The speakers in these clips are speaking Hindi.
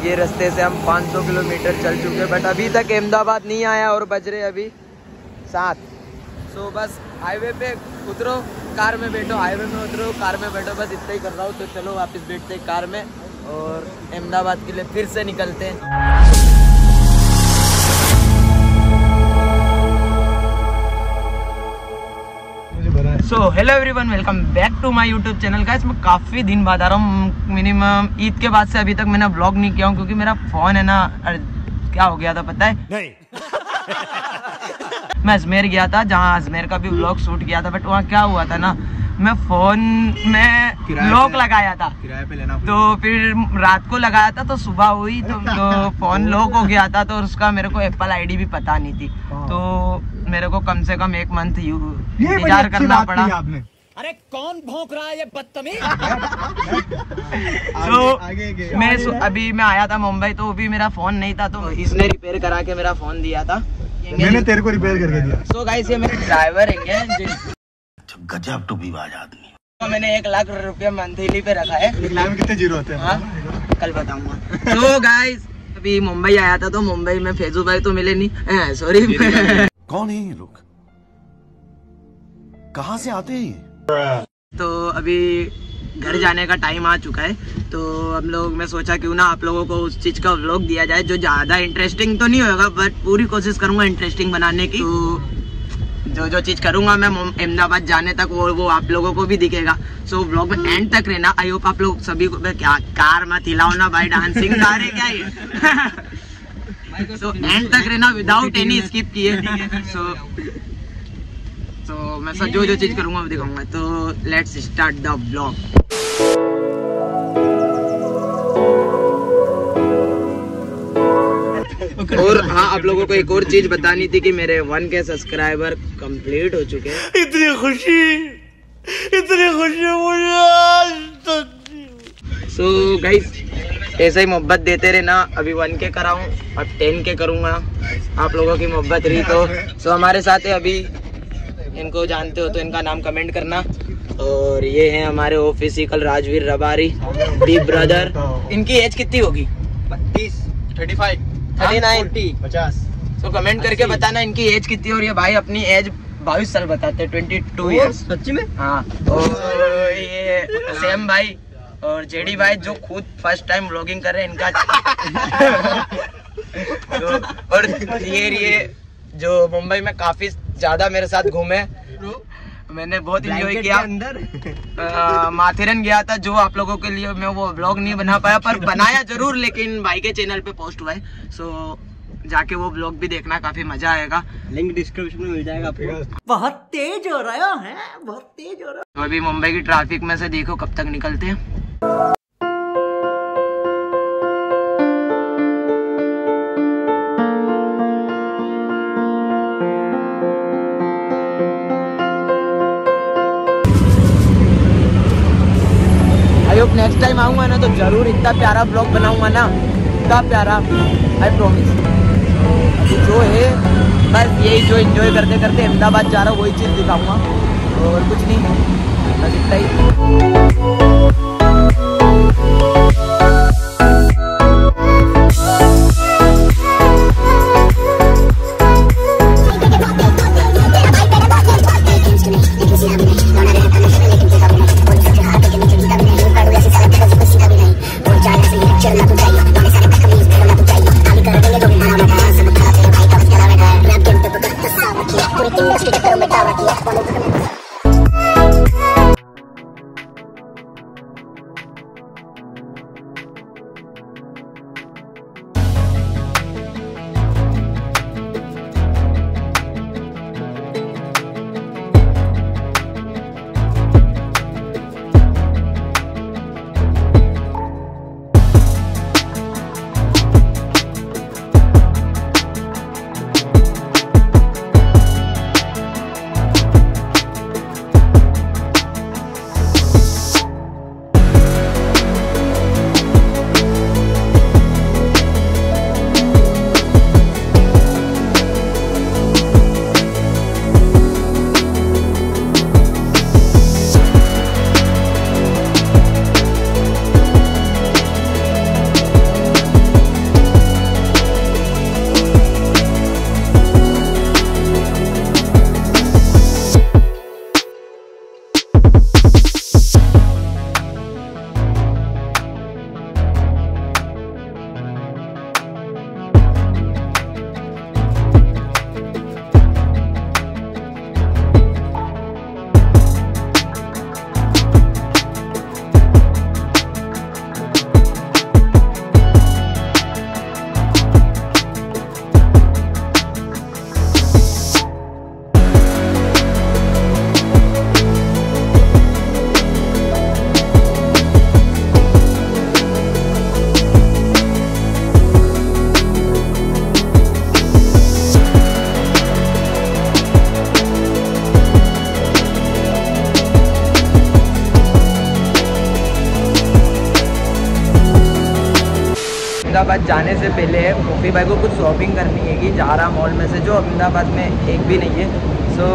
ये रास्ते से हम 500 किलोमीटर चल चुके, बट अभी तक अहमदाबाद नहीं आया और बज रहे अभी 7। सो बस हाईवे पे उतरो, कार में बैठो, हाईवे में उतरो, कार में बैठो, बस इतना ही कर रहा हूँ। तो चलो वापस बैठते हैं कार में और अहमदाबाद के लिए फिर से निकलते हैं। So hello everyone, welcome back to my YouTube channel. Guys मैं काफ़ी दिन बाद आ रहा हूँ, मिनिमम ईद के बाद से अभी तक मैंने व्लॉग नहीं किया हूँ क्योंकि मेरा फ़ोन है ना, क्या हो गया था पता है? नहीं मैं अजमेर गया था, जहाँ अजमेर का भी व्लॉग शूट किया था, बट वहाँ क्या हुआ था ना, मैं फ़ोन में लॉक लगाया था किराए पे लेना, तो फिर रात को लगाया था तो सुबह हुई तो फ़ोन लॉक हो गया था, तो उसका मेरे को एप्पल आईडी भी पता नहीं थी, तो मेरे को कम से कम 1 मंथ इंतजार करना पड़ा। अरे कौन भौंक रहा है ये बदतमीज? मैं अभी मैं आया था मुंबई, तो भी मेरा फोन नहीं था, तो इसने रिपेयर करा के मेरा फोन दिया था। मैंने तेरे को रिपेयर करके दिया। सो गाइस ये मेरे ड्राइवर है, गजब टू बीवाज आदमी। तो मैंने 1 लाख रुपया मंथली पे रखा है। 1 लाख में कितने जीरो होते हैं? हाँ कल बताऊंगा। तो गाइस अभी मुंबई आया था, तो मुंबई में फैजू भाई तो मिले नहीं, सॉरी कौन है ये लोग, कहाँ से आते हैं? तो अभी घर जाने का टाइम आ चुका है, तो हम लोग मैं सोचा क्यों ना आप लोगों को उस चीज़ का व्लॉग दिया जाए जो ज़्यादा इंटरेस्टिंग तो नहीं होगा, बट पूरी कोशिश करूँगा इंटरेस्टिंग बनाने की। तो जो चीज़ करूँगा मैं अहमदाबाद जाने तक वो आप लोगों को भी दिखेगा। सो व्लॉग में एंड तक रहना। आई होप आप लोग सभी को क्या कार मत हिलाओ ना भाई, डांसिंग कार है क्या ये? सो एंड तक रहना विदाउट एनी स्किप किए। तो मैं सब जो चीज़ करूँगा वो दिखाऊंगा। तो लेट्स स्टार्ट द व्लॉग। और हाँ, आप लोगों को एक और चीज़ बतानी थी कि मेरे 1K सब्सक्राइबर कंप्लीट हो चुके हैं। इतनी खुशी मुझे। सो गाइस ऐसे ही मोहब्बत देते रहना। अभी 1K कराऊँ, अब 10K करूँगा। आप लोगों की मोहब्बत रही तो हमारे साथ है अभी, इनको जानते हो तो इनका नाम कमेंट करना। और ये हैं हमारे ऑफिशियल राजवीर रबारी, दी ब्रदर। इनकी एज कितनी होगी? 32, 35, 39, 50। तो कमेंट करके बताना इनकी एज कितनी है। और ये भाई अपनी एज 22 साल बताते हैं, 22 ईयर्स। सच्ची में? हाँ। और ये सेम भाई और जेडी भाई जो खुद फर्स्ट टाइम व्लॉगिंग कर रहे हैं, इनका तो, और ये जो मुंबई में काफी ज्यादा मेरे साथ घूमे, मैंने बहुत एंजॉय किया। अंदर माथेरन गया था, जो आप लोगों के लिए मैं वो व्लॉग नहीं बना पाया, पर बनाया जरूर, लेकिन भाई के चैनल पे पोस्ट हुआ है। सो जाके वो व्लॉग भी देखना, काफी मजा आएगा। लिंक डिस्क्रिप्शन में मिल जाएगा आपको। बहुत तेज हो रहा है, बहुत तेज हो रहा है। तो अभी मुंबई की ट्रैफिक में से देखो कब तक निकलते हैं। नेक्स्ट टाइम आऊंगा ना तो जरूर इतना प्यारा ब्लॉग बनाऊंगा ना, इतना प्यारा, आई प्रॉमिस। अभी जो है बस यही, जो एंजॉय करते करते अहमदाबाद जा रहा हूँ वही चीज़ दिखाऊंगा, और कुछ नहीं, बस इतना ही। अहमदाबाद जाने से पहले मुफी भाई को कुछ शॉपिंग करनी है कि जारा मॉल में से, जो अहमदाबाद में एक भी नहीं है। सो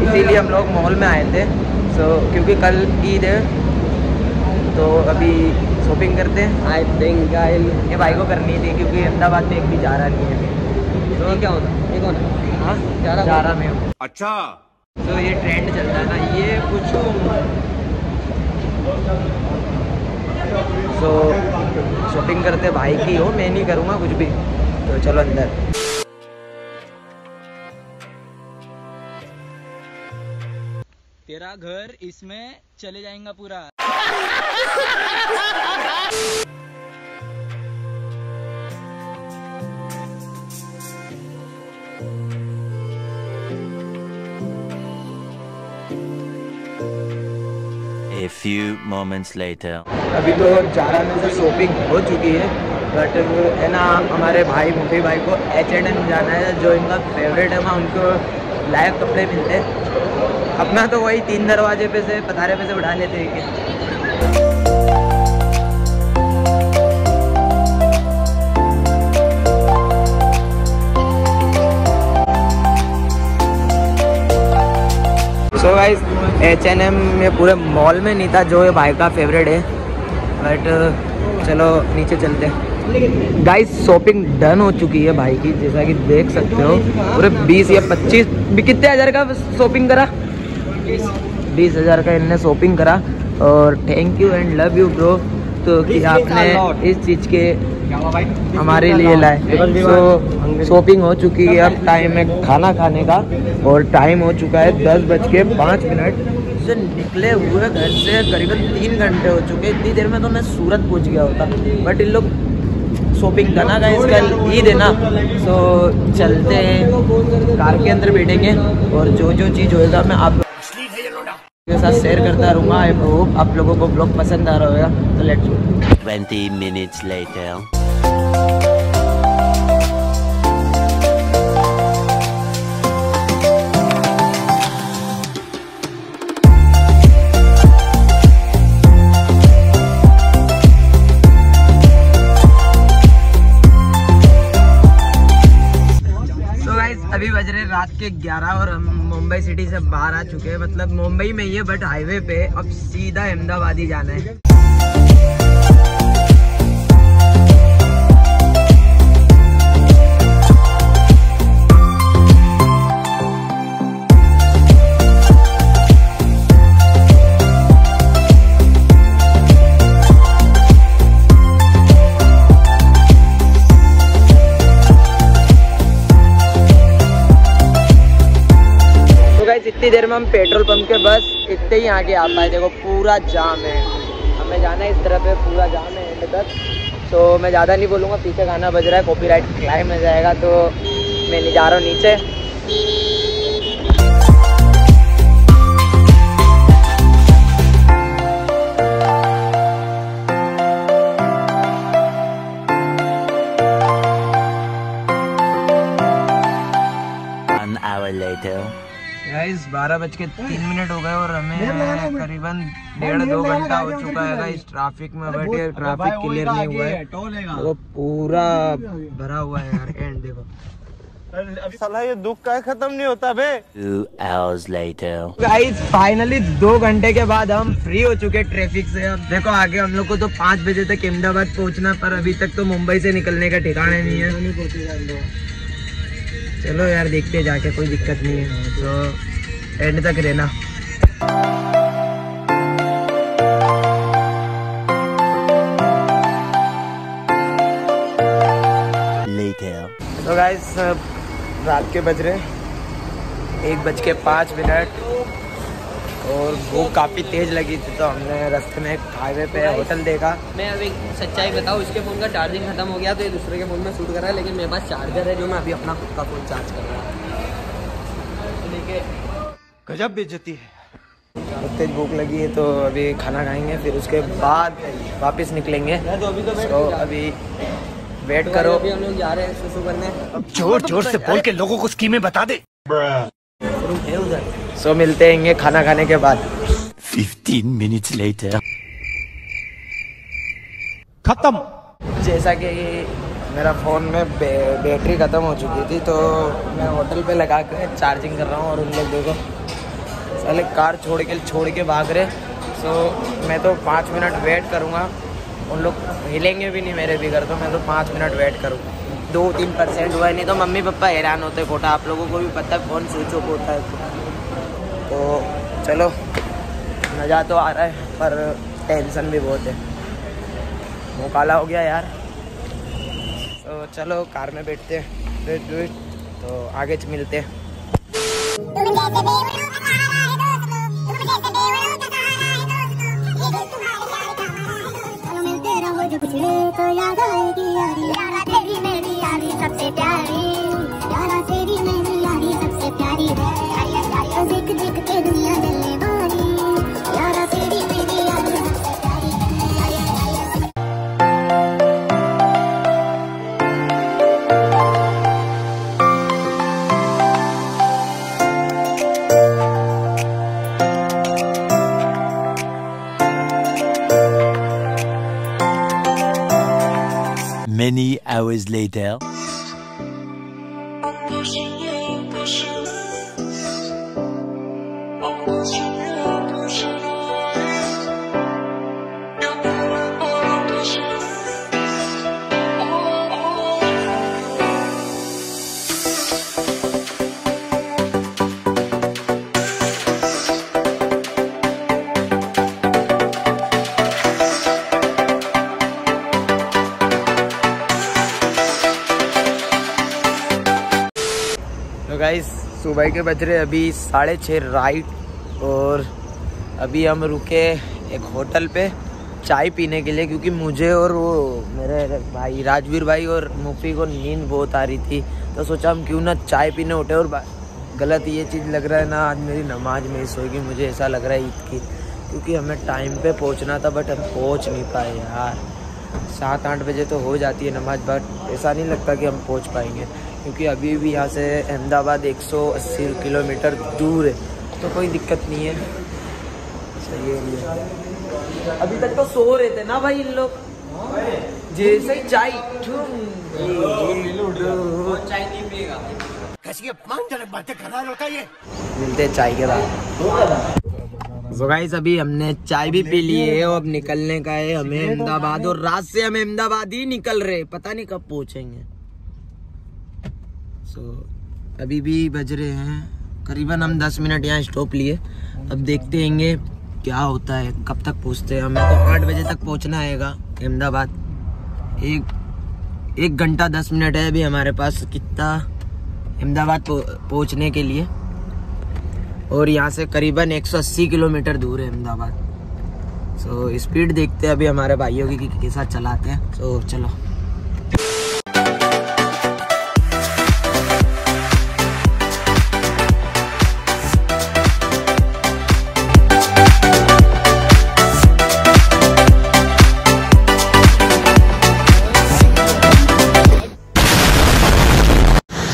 इसीलिए हम लोग मॉल में आए थे। सो क्योंकि कल ईद है तो अभी शॉपिंग करते हैं। आई थिंक ये भाई को करनी थी क्योंकि अहमदाबाद में एक भी जारा नहीं है। तो क्या होता है, ये कौन है? हाँ, जारा में। अच्छा तो ये ट्रेंड चलता है ना, ये कुछ तो शॉपिंग करते भाई की हो, मैं नहीं करूँगा कुछ भी। तो चलो अंदर। तेरा घर इसमें चले जाएगा पूरा। A few moments later. अभी तो जारा में से शॉपिंग हो चुकी है, बट है ना हमारे भाई मुफी भाई को H&M जाना है, जो इनका फेवरेट है। वहाँ उनको लायक कपड़े मिलते हैं। अपना तो वही 3 दरवाजे पे से पथारे पे से उठा लेते हैं कि सो गाइस H&M में पूरे मॉल में नहीं था, जो ये भाई का फेवरेट है। बट चलो नीचे चलते हैं। गाइस शॉपिंग डन हो चुकी है भाई की, जैसा कि देख सकते हो। पूरे 20 या 25 कितने हज़ार का शॉपिंग करा? 20,000 का इनने शॉपिंग करा। और thank you and love you bro, तो कि आपने इस चीज़ के हमारे लिए लाए। तो शॉपिंग हो चुकी है, अब टाइम है खाना खाने का और टाइम हो चुका है 10:05। से निकले हुए घर से करीबन 3 घंटे हो चुके। इतनी देर में तो मैं सूरत पहुंच गया होता, बट इन लोग शॉपिंग करना का इसका ईद है ना, तो चलते हैं कार के अंदर बैठेंगे और जो जो चीज़ होएगा मैं आप के साथ शेयर करता रहूँगा। आई होप आप लोगों को ब्लॉग पसंद आ रहा होगा। तो लेट्स गो। 20 minutes later. अभी बज रहे रात के 11 और हम मुंबई सिटी से बाहर आ चुके हैं। मतलब मुंबई में ही है बट हाईवे पे। अब सीधा अहमदाबाद ही जाना है। इतनी देर में हम पेट्रोल पंप के बस इतने ही आगे आ पाए। देखो पूरा जाम है, हमें जाना है इस तरफ पे, पूरा जाम है एंड तक। तो मैं ज़्यादा नहीं बोलूँगा, पीछे गाना बज रहा है, कॉपीराइट क्लेम में जाएगा, तो मैं नहीं जा रहा हूँ नीचे। गाइस 12:03 हो गए और हमें करीबन 1.5-2 घंटा हो चुका है इस ट्रैफिक में बैठे। ट्रैफिक क्लियर नहीं हुआ है, वो पूरा भरा हुआ है यार। एंड देखो साला ये दुख का खत्म नहीं होता बे। 2 hours later. गाइस फाइनली 2 घंटे के बाद हम फ्री हो चुके ट्रैफिक से। अब देखो आगे हम लोग को तो 5 बजे तक अहमदाबाद पहुंचना, पर अभी तक तो मुंबई से निकलने का ठिकाना नहीं है। चलो यार देखते जाके, कोई दिक्कत नहीं है, तो एंड तक रहना। तो गाइस रात के बज रहे 1:05 और भूख काफ़ी तेज़ लगी थी, तो हमने रास्ते में एक हाईवे पे होटल देखा। मैं अभी सच्चाई बताऊँ, उसके फ़ोन का चार्जिंग खत्म हो गया तो ये दूसरे के फ़ोन में शूट कर रहा है, लेकिन मेरे पास चार्जर है जो मैं अभी अपना खुद का फ़ोन चार्ज कर रहा हूँ। गजब बेइज्जती है। बहुत तेज भूख लगी है, तो अभी खाना खाएंगे, फिर उसके बाद वापस निकलेंगे। तो अभी वेट करो। अभी हम लोग जा रहे हैं सुसु करने। जोर जोर से बोल के लोगों को स्कीमें बता दे। सो मिलते हैं खाना खाने के बाद। 15 minutes later. खत्म। जैसा कि मेरा फ़ोन में बैटरी ख़त्म हो चुकी थी तो मैं होटल पे लगा कर चार्जिंग कर रहा हूँ और उन लोग देखो साले कार छोड़ के भाग रहे। सो मैं तो 5 मिनट वेट करूँगा, उन लोग हिलेंगे भी नहीं मेरे बिगड़, तो मैं तो 5 मिनट वेट करूँ। 2-3% हुआ है, नहीं तो मम्मी पापा हैरान होते खोटा। आप लोगों को भी पता है फ़ोन स्विच ऑफ होता है। तो चलो मज़ा तो आ रहा है पर टेंशन भी बहुत है, मुँह काला हो गया यार। तो चलो कार में बैठते हैं, तो आगे मिलते हैं। सबसे प्यारी यारा तेरी मेरी यारी सबसे प्यारी है। देख देख के दुनिया जलने वाली यारा तेरी मेरी यारी सबसे प्यारी है। Many hours later. तो गाइस सुबह के बज रहे अभी 6:30 राइट, और अभी हम रुके एक होटल पे चाय पीने के लिए, क्योंकि मुझे और वो मेरे भाई राजवीर भाई और मुफी को नींद बहुत आ रही थी। तो सोचा हम क्यों ना चाय पीने उठे। और गलत ये चीज़ लग रहा है ना, आज मेरी नमाज मिस होगी, मुझे ऐसा लग रहा है ईद की, क्योंकि हमें टाइम पे पहुंचना था बट हम पहुंच नहीं पाए यार। 7-8 बजे तो हो जाती है नमाज, बट ऐसा नहीं लगता कि हम पहुंच पाएंगे, क्योंकि अभी भी यहाँ से अहमदाबाद 180 किलोमीटर दूर है, तो कोई दिक्कत नहीं है। सही है। अभी तक तो सो रहे थे ना भाई इन लोग, जैसे ही चाय मिलते चाय के बाद। तो गाइस अभी हमने चाय भी पी ली है और अब निकलने का है हमें अहमदाबाद, और रात से हम अहमदाबाद ही निकल रहे, पता नहीं कब पहुंचेंगे। अभी भी बज रहे हैं करीबन, हम 10 मिनट यहाँ स्टॉप लिए। अब देखते हैंगे क्या होता है, कब तक पहुँचते हैं। हमें तो 8 बजे तक पहुँचना हैगा अहमदाबाद। 1 घंटा 10 मिनट है अभी हमारे पास कितना अहमदाबाद पहुँचने के लिए, और यहाँ से करीबन 180 किलोमीटर दूर है अहमदाबाद। सो स्पीड देखते हैं अभी हमारे भाइयों की के साथ चलाते हैं। सो चलो।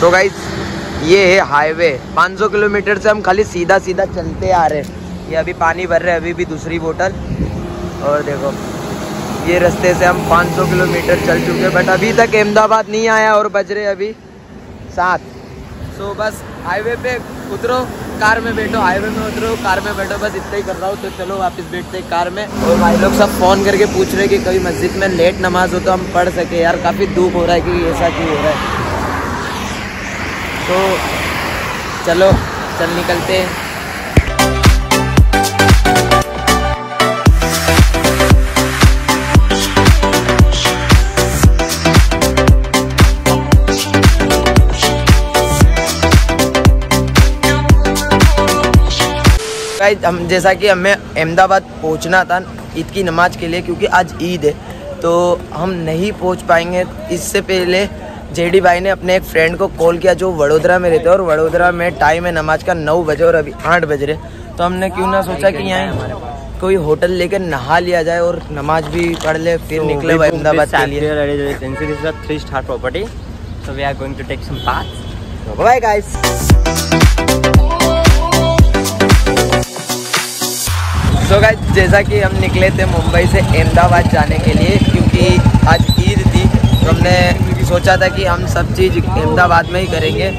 तो गाइस ये है हाईवे, 500 किलोमीटर से हम खाली सीधा चलते आ रहे हैं। ये अभी पानी भर रहे हैं, अभी भी दूसरी बोतल, और देखो ये रास्ते से हम 500 किलोमीटर चल चुके हैं, बट अभी तक अहमदाबाद नहीं आया और बज रहे अभी 7। सो बस हाईवे पे उतरो, कार में बैठो, हाईवे में उतरो, कार में बैठो, बस इतना ही कर रहा हूँ। तो चलो वापस बैठते हैं कार में। और भाई लोग सब फ़ोन करके पूछ रहे कि कभी मस्जिद में लेट नमाज हो तो हम पढ़ सके। यार काफ़ी दुख हो रहा है कि ऐसा क्यों हो रहा है। तो चलो चल निकलते हैं। हम जैसा कि हमें अहमदाबाद पहुंचना था ईद की नमाज के लिए, क्योंकि आज ईद है, तो हम नहीं पहुंच पाएंगे। इससे पहले जेडी भाई ने अपने एक फ्रेंड को कॉल किया जो वडोदरा में रहते हैं, और वडोदरा में टाइम है नमाज का 9 बजे और अभी 8 बज रहे। तो हमने क्यों ना सोचा कि यहाँ कोई होटल लेकर नहा लिया जाए और नमाज भी पढ़ ले, फिर निकले अहमदाबाद के लिए। 3-star property, so we are going to take some baths. Bye guys. तो गाइस जैसा कि हम निकले थे मुंबई से अहमदाबाद जाने के लिए, क्योंकि आज ईद तो हमने सोचा था कि हम सब चीज़ अहमदाबाद में ही करेंगे,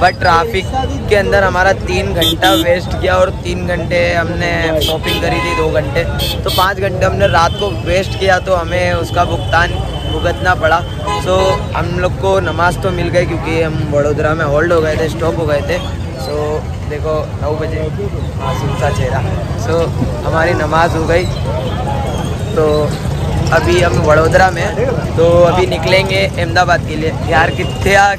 बट ट्रैफिक के अंदर हमारा 3 घंटा वेस्ट किया और 3 घंटे हमने शॉपिंग करी थी 2 घंटे, तो 5 घंटे हमने रात को वेस्ट किया, तो हमें उसका भुगतान भुगतना पड़ा। सो हम लोग को नमाज तो मिल गई क्योंकि हम वडोदरा में होल्ड हो गए थे, स्टॉप हो गए थे। सो देखो 9 बजे मासूम सा चेहरा। सो हमारी नमाज हो गई, तो अभी हम वडोदरा में, तो अभी निकलेंगे अहमदाबाद के लिए। यार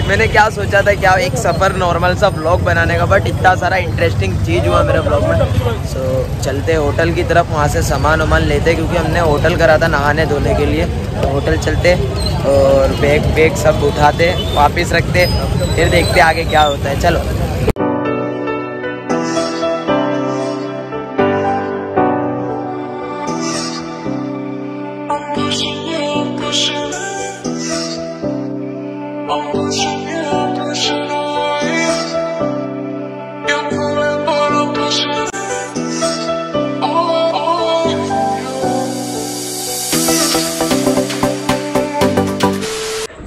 मैंने क्या सोचा था, क्या एक सफ़र नॉर्मल सा ब्लॉग बनाने का, बट इतना सारा इंटरेस्टिंग चीज़ हुआ मेरे ब्लॉग में। सो चलते होटल की तरफ, वहाँ से सामान वामान लेते, क्योंकि हमने होटल करा था नहाने धोने के लिए। तो होटल चलते और बैग सब उठाते, वापस रखते, फिर देखते आगे क्या होता है। चलो।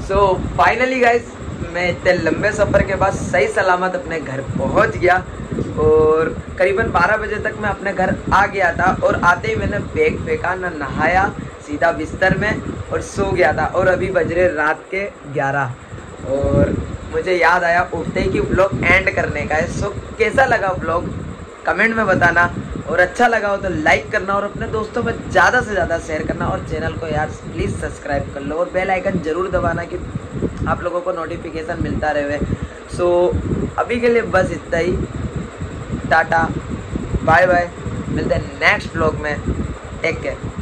सो फाइनली गाइस, मैं इतने लंबे सफ़र के बाद सही सलामत अपने घर पहुंच गया, और करीबन 12 बजे तक मैं अपने घर आ गया था। और आते ही मैंने बैग फेंका, ना नहाया, सीधा बिस्तर में और सो गया था। और अभी बज रहे रात के 11, और मुझे याद आया उठते ही कि व्लॉग एंड करने का है। सो कैसा लगा व्लॉग कमेंट में बताना, और अच्छा लगा हो तो लाइक करना, और अपने दोस्तों में ज़्यादा से ज़्यादा शेयर करना, और चैनल को यार प्लीज़ सब्सक्राइब कर लो, और बेल आइकन ज़रूर दबाना कि आप लोगों को नोटिफिकेशन मिलता रहे। सो अभी के लिए बस इतना ही। टाटा, बाय बाय, मिलते हैं नेक्स्ट व्लॉग में। Take care.